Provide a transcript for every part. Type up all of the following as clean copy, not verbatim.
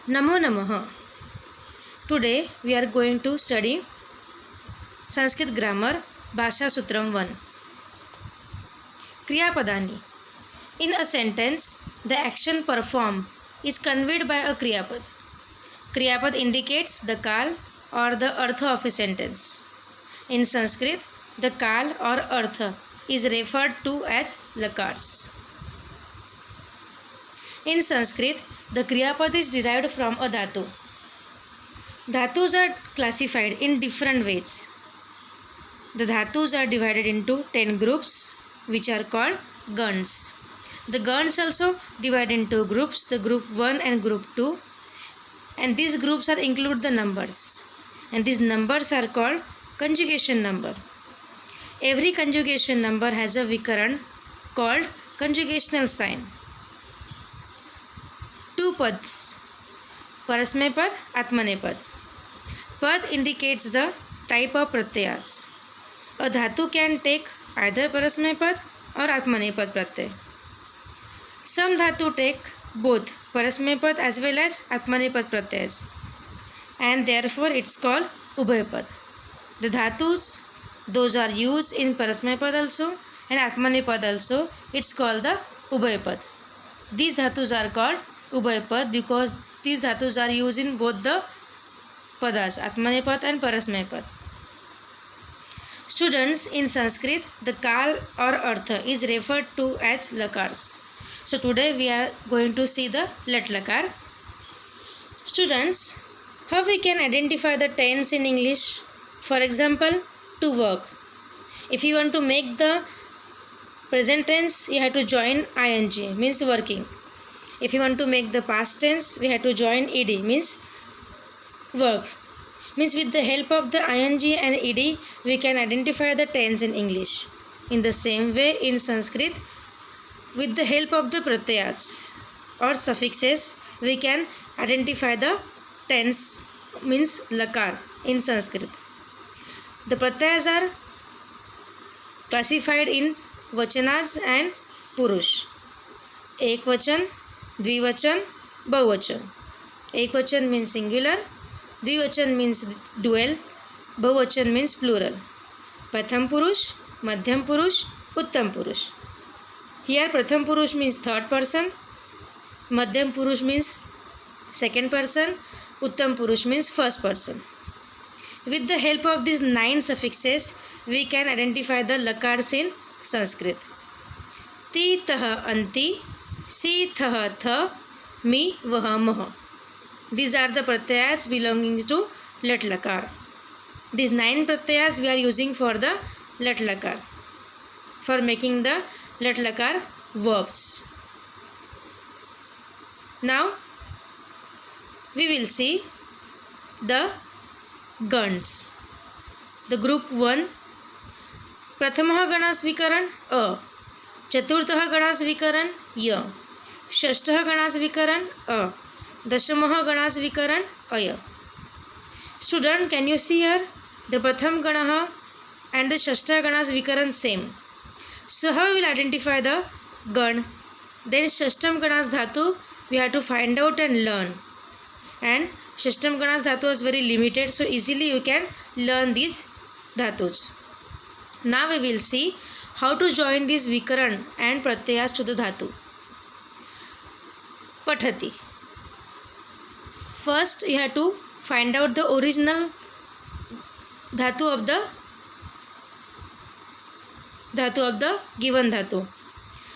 Namo Namaha. Today we are going to study Sanskrit grammar Bhasha Sutram 1. Kriyapadani. In a sentence, the action performed is conveyed by a Kriyapad. Kriyapad indicates the kal or the artha of a sentence. In Sanskrit, the kal or artha is referred to as lakars. In Sanskrit, the Kriyapad is derived from a dhatu. Dhatus are classified in different ways. The dhatus are divided into 10 groups, which are called gans. The gans also divide into groups, the group 1 and group 2, and these groups are include the numbers, and these numbers are called conjugation number. Every conjugation number has a vikaran called conjugational sign. Two pads, parasmay pad, atmane pad. Pad indicates the type of pratyas. A dhatu can take either parasmay pad or atmane pad pratyay. Some dhatu take both parasmay pad as well as atmane pad pratyas, and therefore it's called ubhay pad. The dhatus, those are used in parasmay pad also and atmane pad also, it's called the ubhay pad. These dhatus are called ubhay pad because these dhatus are used in both the padas, atmane pad and parasmay pad. Students, in Sanskrit, the kal or artha is referred to as lakars. So today we are going to see the let lakar. Students, how we can identify the tense in English? For example, to work. If you want to make the present tense, you have to join ing, means working. If you want to make the past tense, we have to join ed, means work. Means with the help of the ing and ed, we can identify the tense in English. In the same way, in Sanskrit, with the help of the pratyas or suffixes, we can identify the tense, means lakar in Sanskrit. The pratyas are classified in vachanas and purush. Ekvachan, dvivachan, bahuvachan. Ekvachan means singular, dvivachan means dual, bahuvachan means plural. Pratham purush, madhyam purush, uttam purush. Here pratham purush means third person, madhyam purush means second person, uttam purush means first person. With the help of these 9 suffixes, we can identify the lakars in Sanskrit. Ti tah anti, si thah tha, mi vah mah. These are the pratyas belonging to let lakar. These 9 pratyas we are using for the let lakar, for making the let lakar verbs. Now we will see the gans. The group 1, प्रथमः गणः विकरण अ, चतुर्थः गणः विकरण य, षष्ठः गणः विकरण अ, दशमः गणः विकरण अय. Student, can you see here the pratham ganah and the shashtha ganas vikaran same. So how we will identify the gan? Then shashtam ganas dhatu we have to find out and learn, and shashtam ganas dhatu is very limited, so easily you can learn these dhatus. Now we will see how to join these vikaran and pratyas to the dhatu. Pathati. First you have to find out the original dhatu of the given dhatu.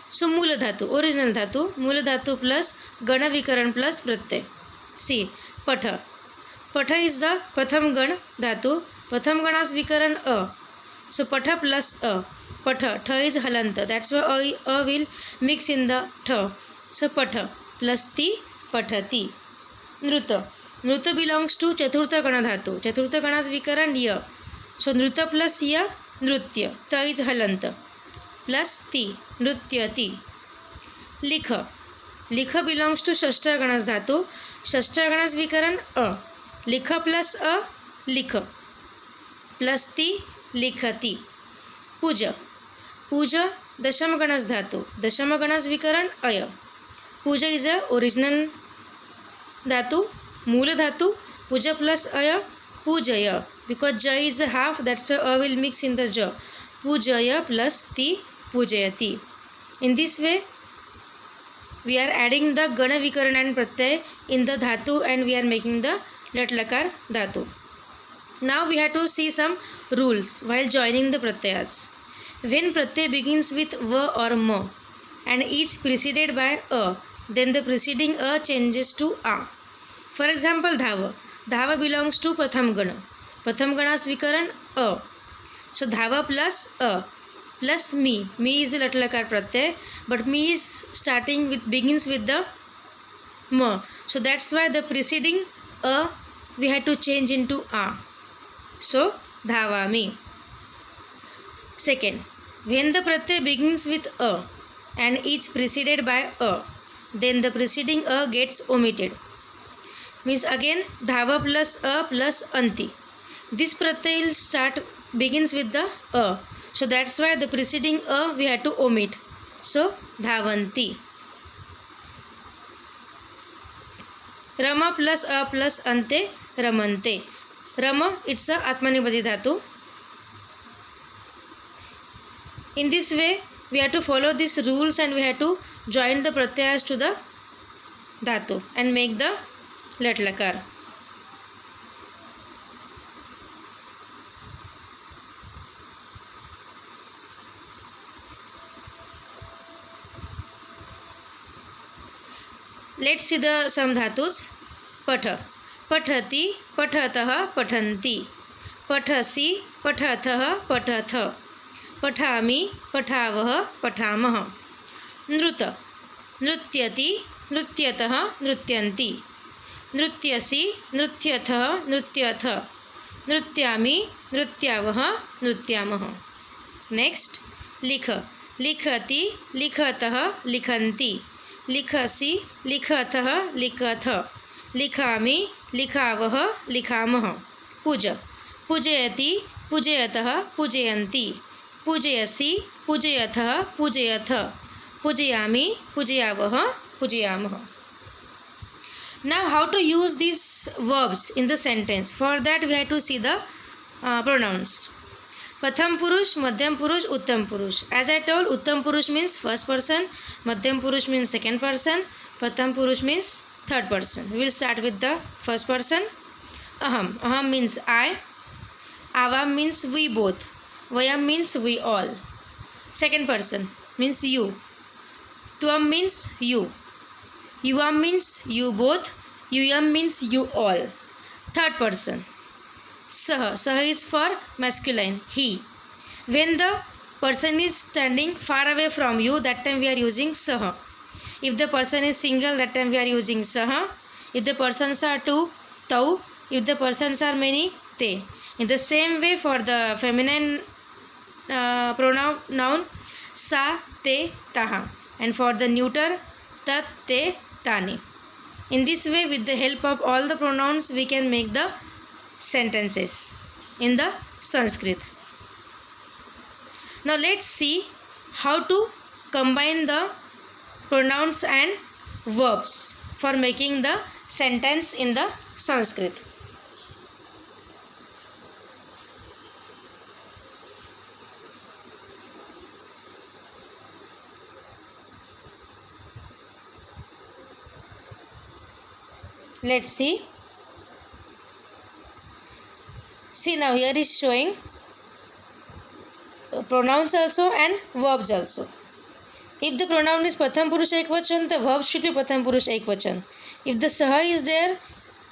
So mula dhatu, original dhatu, mula dhatu plus gana vikaran plus pratyay. See, patha. Patha is the pratham gan dhatu. Pratham ganas vikaran a. So patha plus a. Patha. Tha is halanta. That's why a will mix in the tha. So patha plus ti, pathati. Nruta. Nruta belongs to chaturtha gana dhatu. Chaturtha ganas vikaran ya. So nruta plus ya, nrutya. Ta is halanta. Plus ti, nrutyati. Likha. Likha belongs to shashtra ganas dhatu. Shashtra ganas vikaran a. Likha plus a, likha. Plus ti, likhati. Puja. Puja, dasham ganas dhatu. Dasham ganas vikaran aya. Puja is a original धातु, मूल धातु, puja plus aya, pujaya. Because ja is a half, that's why a will mix in the ja. Pujaya plus ti, pujayati. In this way, we are adding the gana vikarana and pratyay in the dhatu and we are making the lat lakar dhatu. Now we have to see some rules while joining the pratyayas. When pratyay begins with va or ma and is preceded by a, then the preceding a changes to a. For example, dhava. Dhava belongs to pratham gana. Pratham gana's vikaran a. So dhava plus a plus me. Me is the lat lakar pratyay, but me is begins with the ma. So that's why the preceding a we had to change into a. So dhavami. Second, when the pratyay begins with a and is preceded by a, then the preceding a gets omitted. Means again dhava plus a plus anti. This pratyay will begins with the a. So that's why the preceding a we had to omit. So dhavanti. Rama plus a plus ante, ramante. Rama, it's a atmanipadi dhatu. In this way, we have to follow these rules and we have to join the pratyayas to the dhatu and make the lat lakar. Let's see some dhatus. Patha. Pathati, pathatah, pathanti. Pathasi, pathathah, patatha. Pathami, pathavah, pathamah. Nruta. Nrutyati, nrutyatah, nrutyanti. Nrutyasi, nrutyatah, nrutyatha. Nrutyami, nrutyavah, nrutyamah. Next, likha. Likhati, likhatah, likhanti. लिखसि लिखतः लिखथ लिखामि लिखावः लिखामः पूज पूजयति पूजयतः पूजयन्ति पूजयसि पूजयथः पूजयथ पूजयामि पूजयावः पूजयामः. Now how to use these verbs in the sentence? For that we have to see the pronouns. Pratham Purush, Madhyam Purush, Uttam Purush. As I told, Uttam Purush means first person, Madhyam Purush means second person, Pratham Purush means third person. We will start with the first person. Aham. Aham means I. Avam means we both. Vayam means we all. Second person means you. Tvam means you. Yuvam means you both. Yuyam means you all. Third person. Saha. Saha is for masculine, he. When the person is standing far away from you, that time we are using saha. If the person is single, that time we are using saha. If the persons are two, tau. If the persons are many, te. In the same way for the feminine pronoun, sa, te, taha. And for the neuter, tat, te, tani. In this way, with the help of all the pronouns, we can make the sentences in the Sanskrit. Now let's see how to combine the pronouns and verbs for making the sentence in the Sanskrit. Let's see. See, now here is showing pronouns also and verbs also. If the pronoun is Pratham Purush Ekvachan, the verb should be Pratham Purush Ekvachan. If the Saha is there,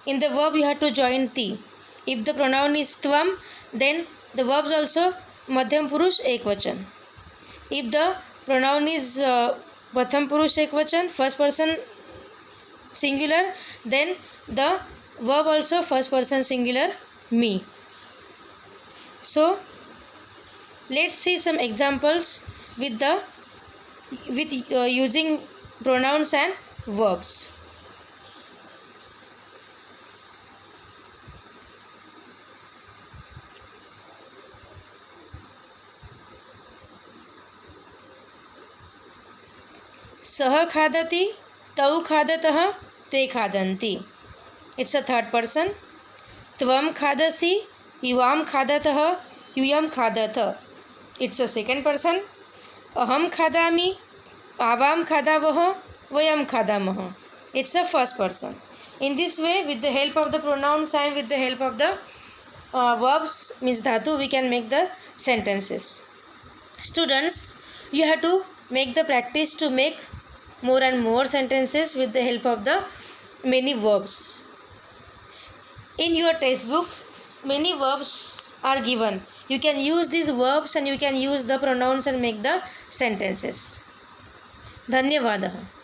in the verb you have to join Ti. If the pronoun is Tvam, then the verbs also Madhyam Purush Ekvachan. If the pronoun is Pratham Purush Ekvachan, first person singular, then the verb also first person singular, me. So let's see some examples with using pronouns and verbs. सह खादति, तौ खादतः, ते खादन्ति. It's a third person. Tvam khadasi, yuvam khadatah, yuyam khadatah. It's a second person. Aham khadami, avam khadavah, vayam khadamah. It's a first person. In this way, with the help of the pronouns and with the help of the verbs, means dhatu, we can make the sentences. Students, you have to make the practice to make more and more sentences with the help of the many verbs. In your textbook, many verbs are given. You can use these verbs and you can use the pronouns and make the sentences. धन्यवादः.